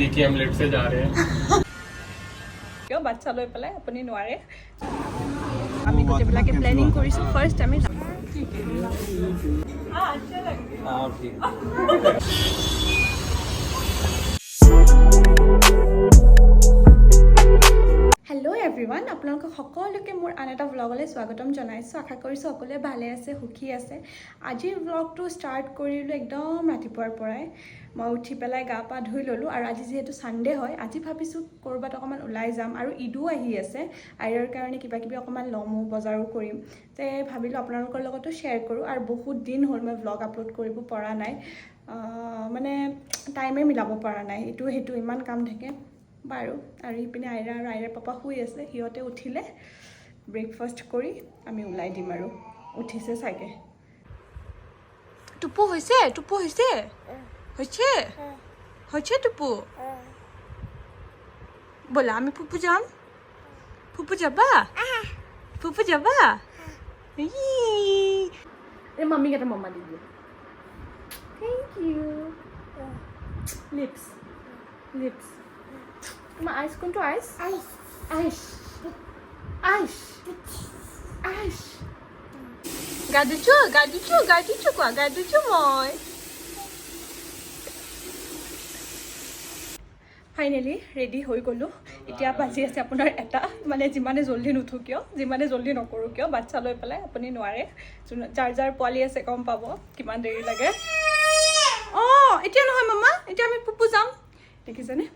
देखिए हम लिफ्ट से जा रहे हैं क्यों বাচ্চা লৈ পেলাই আপুনি নোৱাৰে আমি গোটেইবিলাকে প্লেনিং কৰিছোঁ ফাৰ্ষ্ট আমি হেল্ল' এভৰিৱান আপোনালোকক সকলোকে মোৰ আন এটা ব্লগলৈ স্বাগতম জনাইছোঁ আশা কৰিছোঁ সকলোৱে ভালে আছে সুখী আছে আজিৰ ব্লগটো ষ্টাৰ্ট কৰিলোঁ একদম ৰাতিপুৱাৰ পৰাই মই উঠি পেলাই গা পা ধুই ল'লোঁ আৰু আজি যিহেতু ছানডে হয় আজি ভাবিছোঁ ক'ৰবাত অকণমান ওলাই যাম আৰু ঈদো আহি আছে আইৰৰ কাৰণে কিবা কিবি অকণমান ল'মো বজাৰো কৰিম তে ভাবিলোঁ আপোনালোকৰ লগতো শ্বেয়াৰ কৰোঁ আৰু বহুত দিন হ'ল মই ব্লগ আপলোড কৰিব পৰা নাই মানে টাইমে মিলাব পৰা নাই ইটো সেইটো ইমান কাম থাকে বাৰু আৰু ইপিনে আইৰা আৰু আইৰাৰ পাপা শুই আছে সিহঁতে উঠিলে ব্ৰেকফাষ্ট কৰি আমি ওলাই দিম আৰু উঠিছে চাগে টুপু হৈছে হৈছে হৈছে টুপু ব'লা আমি ফুপু যাম ফুপু যাবা এই মাম্মিক এটা মাম্মা দি দিয়ে থেংক ইউ লিপছ তোমাৰ আইচ কোনটো আইচ গা ধুইছোঁ কোৱা গা ধুইছোঁ মই ফাইনেলি ৰেডি হৈ গ'লোঁ এতিয়া বাজি আছে আপোনাৰ এটা মানে যিমানে জল্দি নুঠো কিয় যিমানে জল্দি নকৰোঁ কিয় বাচ্চা লৈ পেলাই আপুনি নোৱাৰে যাৰ যাৰ পোৱালি আছে গম পাব কিমান দেৰি লাগে অঁ এতিয়া নহয় মামা এতিয়া আমি পুপু যাম দেখিছেনে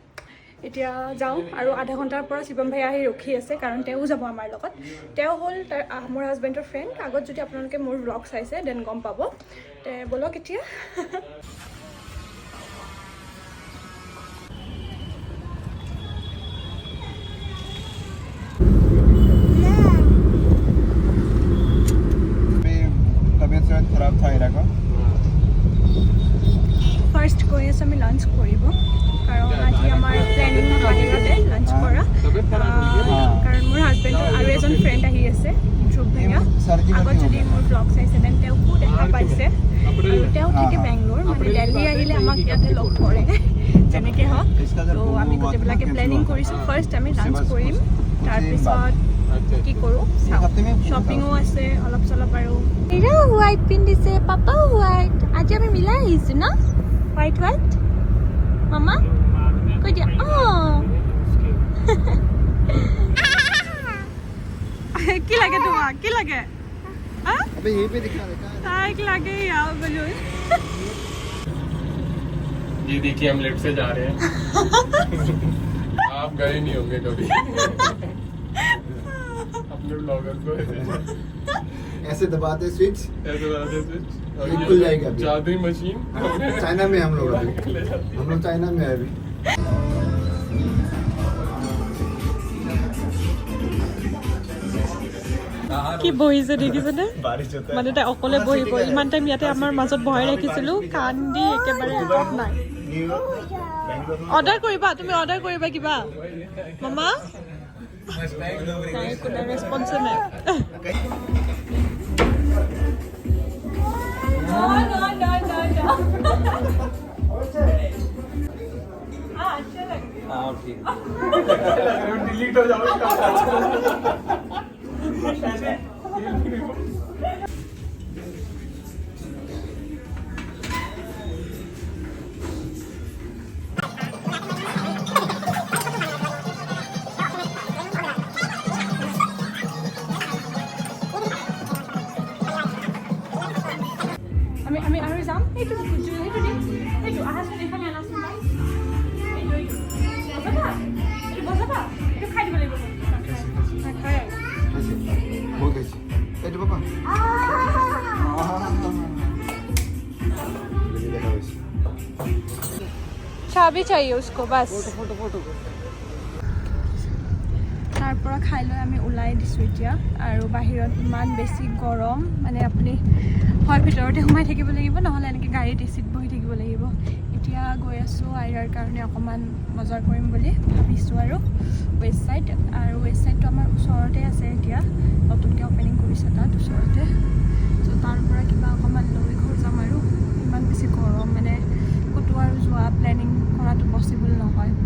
এতিয়া যাওঁ আৰু আধা ঘণ্টাৰ পৰা শিৱম ভাই আহি ৰখি আছে কাৰণ তেওঁ যাব আমাৰ লগত তেওঁ হ'ল মোৰ হাজবেণ্ডৰ ফ্ৰেণ্ড আগত যদি আপোনালোকে মোৰ ব্লগ চাইছে দেন গম পাব তে ব'লক এতিয়া खराब था इरा का ফাৰ্ষ্ট গৈ আছোঁ আমি লাঞ্চ কৰিব কাৰণ আজি আমাৰ প্লেনিং বাহিৰতে লাঞ্চ কৰা কাৰণ মোৰ হাজবেণ্ডৰ আৰু এজন ফ্ৰেণ্ড আহি আছে ধ্ৰুৱ ভূঞা আগত যদি মোৰ ব্লগ চাইছে দেন তেওঁকো দেখা পাইছে আৰু তেওঁ থাকে বেংগলোৰ মানে দিল্লী আহিলে আমাক ইয়াতে লগ ধৰে যেনেকৈ হওক ত' আমি গোটেইবিলাকে প্লেনিং কৰিছোঁ ফাৰ্ষ্ট আমি লাঞ্চ কৰিম তাৰপিছত কি কৰোঁ শ্বপিঙো আছে অলপ চলপ আৰু এৰাও হোৱাইট পিন্ধিছে পাপাও হোৱাইট আজি আমি মিলাই আহিছোঁ ন হোৱাইট মামা কৈ দিয়া অঁ কি লাগে তোমাক কি লাগে তাইক লাগে ইয়াও বলুন ये देखिए हम लिफ्ट से जा रहे हैं आप गए नहीं होंगे कभी अपने ब्लॉगर को ऐसे दबाते स्विच और ये खुल जाएगा अभी। जादुई मशीन चाइना में हम लोग चाइना में है अभी কি বহিছে দেখিছেনে মানে তাই অকলে বহিব ইমান টাইম ইয়াতে আমাৰ মাজত বহাই ৰাখিছিলোঁ কান্দি একেবাৰে একদম নাই অৰ্ডাৰ কৰিবা তুমি অৰ্ডাৰ কৰিবা কিবা মামা নাই কোনো ৰেছপন্সে নাই डिलीट हो जाओ আমি আৰু যাম এইটো এইটো আহাচোন এইফালে আনাচোন বজাবা এইটো খাই দিব লাগিব बहुत अच्छी ये पापा चाबी चाहिए उसको बस फोटो তাৰ পৰা খাই লৈ আমি ওলাই দিছোঁ এতিয়া আৰু বাহিৰত ইমান বেছি গৰম মানে আপুনি হয় ভিতৰতে সোমাই থাকিব লাগিব নহ'লে এনেকৈ গাড়ীত এচিত বহি থাকিব লাগিব এতিয়া গৈ আছোঁ আইৰাৰ কাৰণে অকণমান বজাৰ কৰিম বুলি ভাবিছোঁ আৰু ৱেষ্ট ছাইডটো আমাৰ ওচৰতে আছে এতিয়া নতুনকৈ অপেনিং কৰিছে তাত ওচৰতে ত' তাৰ পৰা কিবা অকণমান লৈ ঘৰ যাম আৰু ইমান বেছি গৰম মানে ক'তো আৰু যোৱা প্লেনিং কৰাটো পচিবল নহয়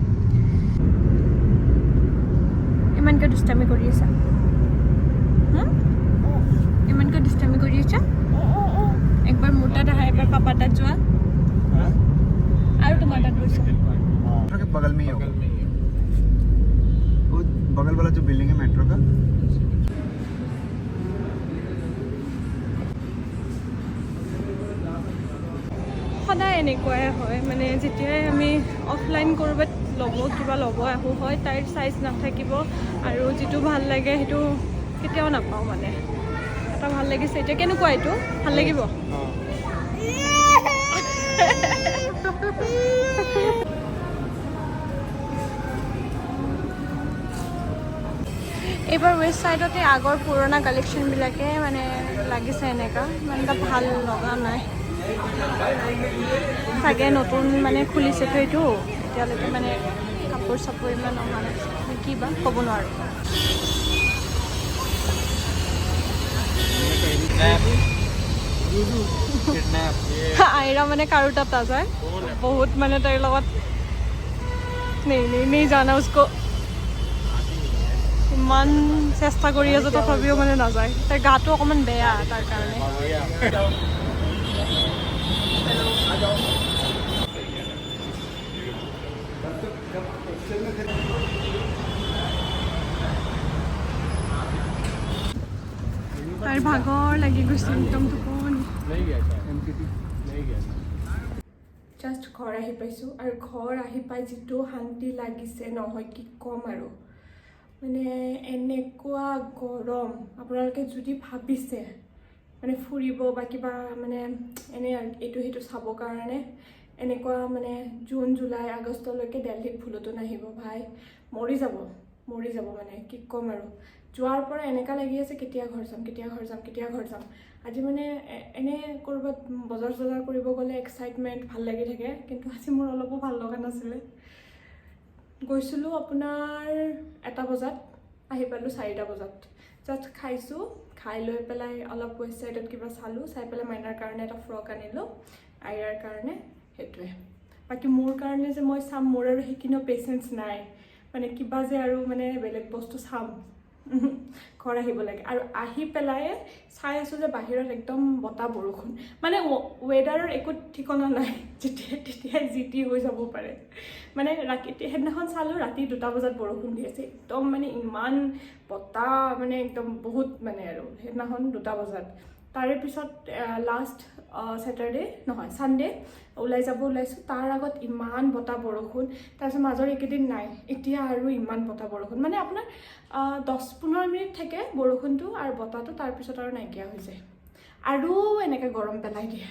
দুষ্টামি কৰি আছা ইমানকৈ দুষ্টামি কৰি আছা একবাৰ মোৰ তাত আহা এবাৰ পাপা তাত যোৱা আৰু তোমাৰ তাত গৈছা मेट्रो के बगल में ही होगा बगल में ही है। वो बगल वाला जो बिल्डिंग है मेट्रो का সদায় এনেকুৱাই হয় মানে যেতিয়াই আমি অফলাইন ক'ৰবাত কিবা ল'ব আহোঁ হয় তাইৰ চাইজ নাথাকিব আৰু যিটো ভাল লাগে সেইটো কেতিয়াও নাপাওঁ মানে এটা ভাল লাগিছে এতিয়া কেনেকুৱা এইটো ভাল লাগিব এইবাৰ ৱেষ্ট ছাইডতে আগৰ পুৰণা কালেকশ্যনবিলাকে মানে লাগিছে এনেকুৱা ইমান এটা ভাল লগা নাই চাগে নতুন মানে খুলিছেতো এইটো এতিয়ালৈকে মানে কাপোৰ চাপোৰ ইমান অহা নাই কি বা ক'ব নোৱাৰোঁ আইৰা মানে কাৰো তাত নাযায় বহুত মানে তাইৰ লগত নেই জানা উস্কো ইমান চেষ্টা কৰি আছোঁ তথাপিও মানে নাযায় তাইৰ গাটো অকণমান বেয়া তাৰ কাৰণে তাইৰ ভাগৰ লাগি গৈছে একদম টোপনি नहीं गया था नहीं गया था জাষ্ট ঘৰ আহি পাইছোঁ আৰু ঘৰ আহি পাই যিটো শান্তি লাগিছে নহয় কি ক'ম আৰু মানে এনেকুৱা গৰম আপোনালোকে যদি ভাবিছে মানে ফুৰিব বা কিবা মানে এনে এইটো সেইটো চাবৰ কাৰণে এনেকুৱা মানে জুন জুলাই আগষ্টলৈকে দিল্লীত ভুলতো নাহিব ভাই মৰি যাব মানে কি ক'ম আৰু যোৱাৰ পৰা এনেকুৱা লাগি আছে কেতিয়া ঘৰ যাম আজি মানে এনে ক'ৰবাত বজাৰ চজাৰ কৰিব গ'লে এক্সাইটমেণ্ট ভাল লাগি থাকে কিন্তু আজি মোৰ অলপো ভাল লগা নাছিলে গৈছিলোঁ আপোনাৰ 1টা বজাত আহি পালোঁ 4টা বজাত জাষ্ট খাইছোঁ খাই লৈ পেলাই অলপ ৱেবছাইটত কিবা চালোঁ চাই পেলাই মাইনাৰ কাৰণে এটা ফ্ৰক আনিলোঁ আইৰাৰ কাৰণে সেইটোৱে বাকী মোৰ কাৰণে যে মই চাম মোৰ আৰু সেইখিনিও পেচেঞ্চ নাই মানে কিবা যে আৰু মানে বেলেগ বস্তু চাম ঘৰ আহিব লাগে আৰু আহি পেলাই চাই আছোঁ যে বাহিৰত একদম বতাহ বৰষুণ মানে ৱেডাৰৰ একো ঠিকনা নাই তেতিয়াই জিটি হৈ যাব পাৰে মানে সেইদিনাখন চালোঁ ৰাতি 2টা বজাত বৰষুণ দি আছে একদম মানে ইমান বতাহ মানে একদম বহুত মানে আৰু সেইদিনাখন 2টা বজাত তাৰে পিছত লাষ্ট ছেটাৰডে নহয় ছানডে ওলাইছোঁ তাৰ আগত ইমান বতাহ বৰষুণ তাৰপিছত মাজৰ এইকেইদিন নাই এতিয়া আৰু ইমান বতাহ বৰষুণ মানে আপোনাৰ 10-15 মিনিট থাকে বৰষুণটো আৰু বতাহটো তাৰপিছত আৰু নাইকিয়া হৈ যায় আৰু এনেকৈ গৰম পেলাই দিয়ে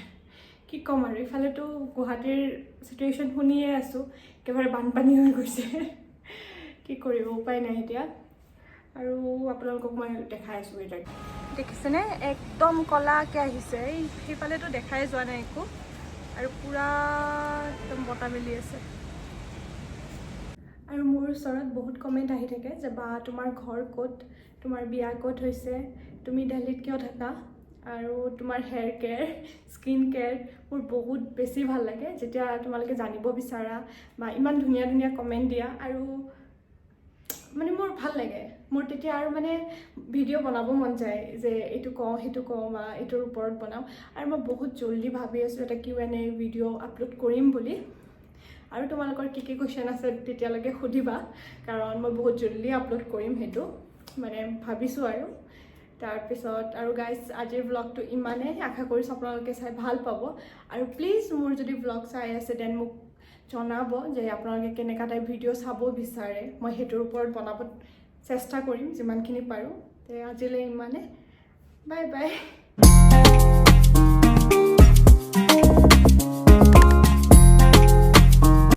কি ক'ম আৰু ইফালেতো গুৱাহাটীৰ চিটুৱেশ্যন শুনিয়ে আছোঁ একেবাৰে বানপানী হৈ গৈছে কি কৰিব উপায় নাই এতিয়া আৰু আপোনালোকক মই দেখাই আছোঁ এতিয়া দেখিছেনে একদম কলাকৈ আহিছে সেইফালেতো দেখাই যোৱা নাই একো আৰু পূৰা একদম বতাহ মেলি আছে আৰু মোৰ ওচৰত বহুত কমেণ্ট আহি থাকে যে বা তোমাৰ ঘৰ ক'ত তোমাৰ বিয়া ক'ত হৈছে তুমি দিল্লীত কিয় থাকা আৰু তোমাৰ হেয়াৰ কেয়াৰ স্কিন কেয়াৰ মোৰ বহুত বেছি ভাল লাগে যেতিয়া তোমালোকে জানিব বিচাৰা বা ইমান ধুনীয়া ধুনীয়া কমেণ্ট দিয়া আৰু মানে মোৰ ভাল লাগে মোৰ তেতিয়া আৰু মানে ভিডিঅ' বনাব মন যায় যে এইটো কওঁ সেইটো কওঁ বা এইটোৰ ওপৰত বনাওঁ আৰু মই বহুত জলদি ভাবি আছোঁ এটা Q&A ভিডিঅ' আপলোড কৰিম বুলি আৰু তোমালোকৰ কি কুৱেশ্যন আছে তেতিয়ালৈকে সুধিবা কাৰণ মই বহুত জলদি আপলোড কৰিম সেইটো মানে ভাবিছোঁ আৰু তাৰপিছত আৰু গাইজ আজিৰ ব্লগটো ইমানেই আশা কৰিছোঁ আপোনালোকে চাই ভাল পাব আৰু প্লিজ মোৰ যদি ব্লগ চাই আছে দেন মোক জনাব যে আপোনালোকে কেনেকুৱা টাইপ ভিডিঅ' চাব বিচাৰে মই সেইটোৰ ওপৰত বনাব চেষ্টা কৰিম যিমানখিনি পাৰোঁ তে আজিলৈ ইমানে বাই বাই